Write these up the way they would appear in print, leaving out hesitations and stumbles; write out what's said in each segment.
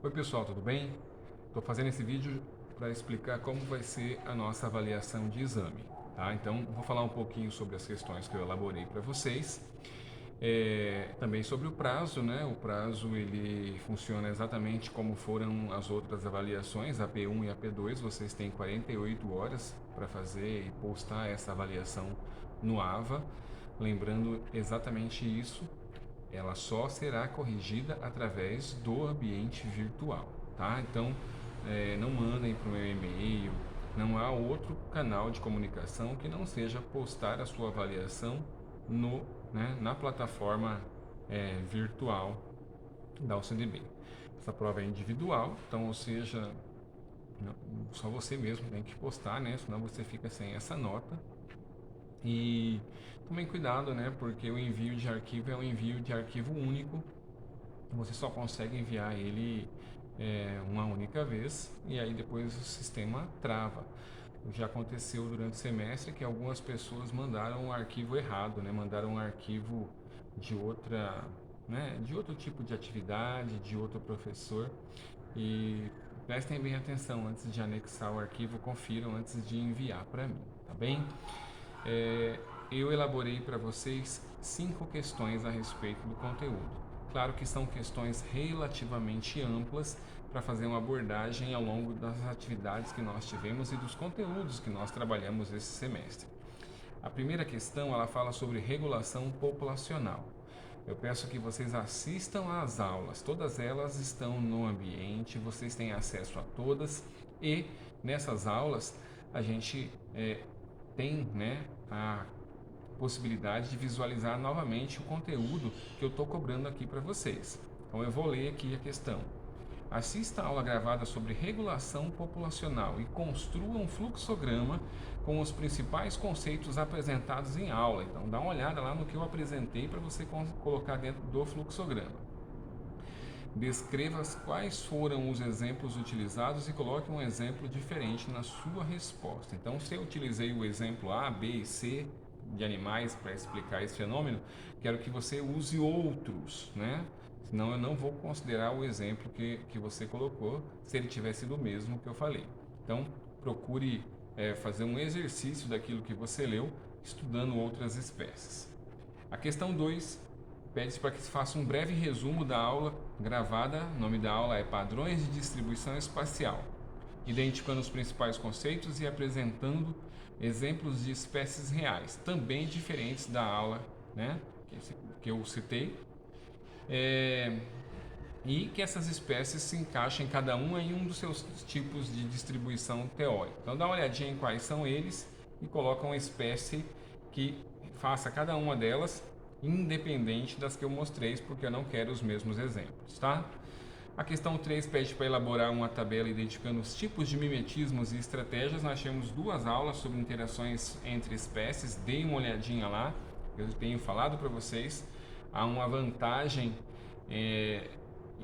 Oi pessoal, tudo bem? Estou fazendo esse vídeo para explicar como vai ser a nossa avaliação de exame, tá? Então, vou falar um pouquinho sobre as questões que eu elaborei para vocês, também sobre o prazo, né? O prazo ele funciona exatamente como foram as outras avaliações, a P1 e a P2. Vocês têm 48 horas para fazer e postar essa avaliação no AVA, lembrando exatamente isso. Ela só será corrigida através do ambiente virtual, tá? Então, não mandem para o meu e-mail, não há outro canal de comunicação que não seja postar a sua avaliação na plataforma virtual da UCDB. Essa prova é individual, então, ou seja, não, só você mesmo tem que postar, né? Senão você fica sem essa nota. E tomem cuidado, né? Porque o envio de arquivo é um envio de arquivo único. Você só consegue enviar ele uma única vez e aí depois o sistema trava. Já aconteceu durante o semestre que algumas pessoas mandaram um arquivo errado, né? Mandaram um arquivo de outra, né? De outro tipo de atividade, de outro professor. E prestem bem atenção antes de anexar o arquivo, confiram antes de enviar para mim, tá bem? Eu elaborei para vocês 5 questões a respeito do conteúdo. Claro que são questões relativamente amplas para fazer uma abordagem ao longo das atividades que nós tivemos e dos conteúdos que nós trabalhamos esse semestre. A primeira questão ela fala sobre regulação populacional. Eu peço que vocês assistam às aulas, todas elas estão no ambiente, vocês têm acesso a todas e nessas aulas a gente tem a possibilidade de visualizar novamente o conteúdo que eu estou cobrando aqui para vocês. Então eu vou ler aqui a questão. Assista a aula gravada sobre regulação populacional e construa um fluxograma com os principais conceitos apresentados em aula. Então dá uma olhada lá no que eu apresentei para você colocar dentro do fluxograma. Descreva quais foram os exemplos utilizados e coloque um exemplo diferente na sua resposta. Então, se eu utilizei o exemplo A, B e C de animais para explicar esse fenômeno, quero que você use outros, né? Senão eu não vou considerar o exemplo que você colocou se ele tivesse sido o mesmo que eu falei. Então, procure fazer um exercício daquilo que você leu, estudando outras espécies. A questão 2 pede para que se faça um breve resumo da aula gravada. O nome da aula é Padrões de Distribuição Espacial, identificando os principais conceitos e apresentando exemplos de espécies reais, também diferentes da aula que eu citei, e que essas espécies se encaixem cada uma em um dos seus tipos de distribuição teórica. Então dá uma olhadinha em quais são eles e coloca uma espécie que faça cada uma delas independente das que eu mostrei, porque eu não quero os mesmos exemplos, tá? A questão 3 pede para elaborar uma tabela identificando os tipos de mimetismos e estratégias. Nós temos 2 aulas sobre interações entre espécies, deem uma olhadinha lá, eu tenho falado para vocês. Há uma vantagem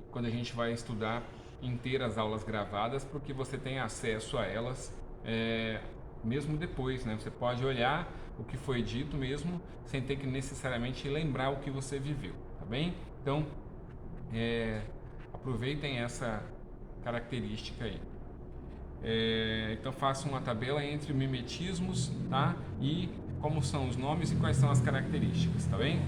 quando a gente vai estudar inteiras aulas gravadas, porque você tem acesso a elas mesmo depois, né? Você pode olhar o que foi dito mesmo, sem ter que necessariamente lembrar o que você viveu, tá bem? Então, aproveitem essa característica aí. Então, façam uma tabela entre mimetismos, tá? E como são os nomes e quais são as características, tá bem?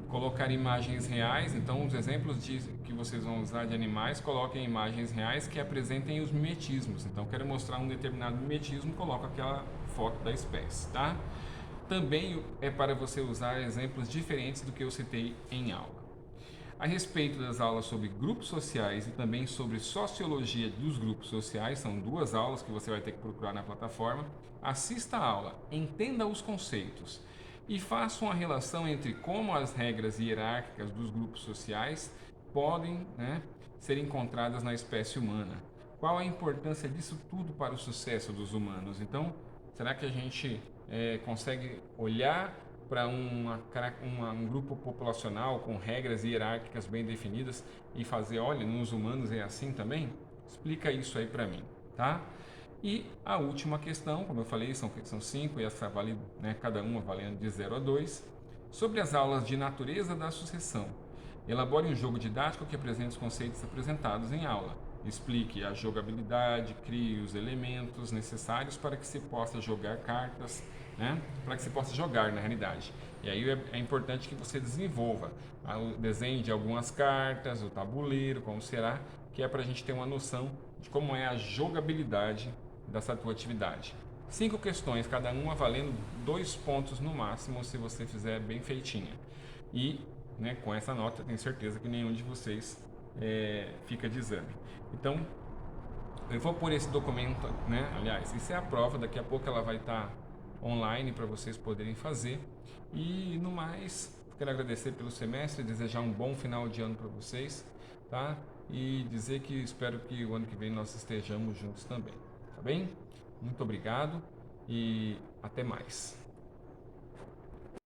Colocar imagens reais, então os exemplos que vocês vão usar de animais, coloquem imagens reais que apresentem os mimetismos. Então, quero mostrar um determinado mimetismo, coloco aquela foto da espécie, tá? Também é para você usar exemplos diferentes do que eu citei em aula. A respeito das aulas sobre grupos sociais e também sobre sociologia dos grupos sociais, são 2 aulas que você vai ter que procurar na plataforma. Assista a aula, entenda os conceitos e faça uma relação entre como as regras hierárquicas dos grupos sociais podem ser encontradas na espécie humana. Qual a importância disso tudo para o sucesso dos humanos? Então, será que a gente consegue olhar para um grupo populacional com regras hierárquicas bem definidas e fazer, olha, nos humanos é assim também? Explica isso aí para mim, tá? E a última questão, como eu falei, são 5 e essa vale, cada uma valendo de 0 a 2, sobre as aulas de natureza da sucessão. Elabore um jogo didático que apresente os conceitos apresentados em aula. Explique a jogabilidade, crie os elementos necessários para que se possa jogar cartas, né? Para que se possa jogar na realidade. E aí é importante que você desenvolva o desenho de algumas cartas, o tabuleiro, como será, que é para a gente ter uma noção de como é a jogabilidade dessa tua atividade. 5 questões, cada uma valendo 2 pontos no máximo, se você fizer bem feitinha. E, né, com essa nota, tenho certeza que nenhum de vocês fica de exame. Então, eu vou por esse documento, né? Aliás, isso é a prova, daqui a pouco ela vai estar online para vocês poderem fazer. E no mais, quero agradecer pelo semestre, desejar um bom final de ano para vocês, tá? E dizer que espero que o ano que vem nós estejamos juntos também, tá bem? Muito obrigado e até mais.